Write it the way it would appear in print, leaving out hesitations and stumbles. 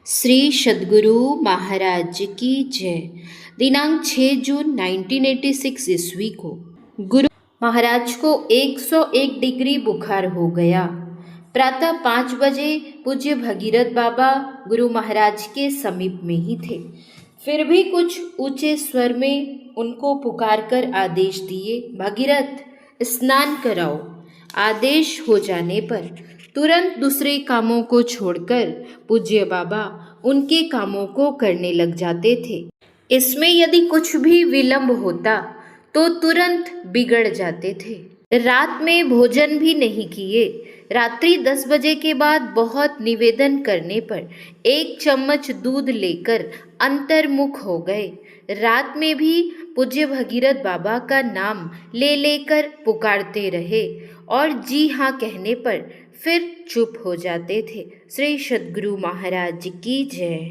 श्री सद्गुरु महाराज की जय। दिनांक 6 जून 1986 ईस्वी को गुरु महाराज को 101 डिग्री बुखार हो गया। प्रातः 5 बजे पूज्य भगीरथ बाबा गुरु महाराज के समीप में ही थे। फिर भी कुछ ऊंचे स्वर में उनको पुकार कर आदेश दिए, भगीरथ स्नान कराओ। आदेश हो जाने पर तुरंत दूसरे कामों को छोड़कर पूज्य बाबा उनके कामों को करने लग जाते थे। इसमें यदि कुछ भी विलंब होता तो तुरंत बिगड़ जाते थे। रात में भोजन भी नहीं किए। रात्रि 10 बजे के बाद बहुत निवेदन करने पर 1 चम्मच दूध लेकर अंतर्मुख हो गए। रात में भी पूज्य भगीरथ बाबा का नाम ले लेकर पुकारते रहे और जी हाँ कहने पर फिर चुप हो जाते थे। श्री सद्गुरु महाराज की जय।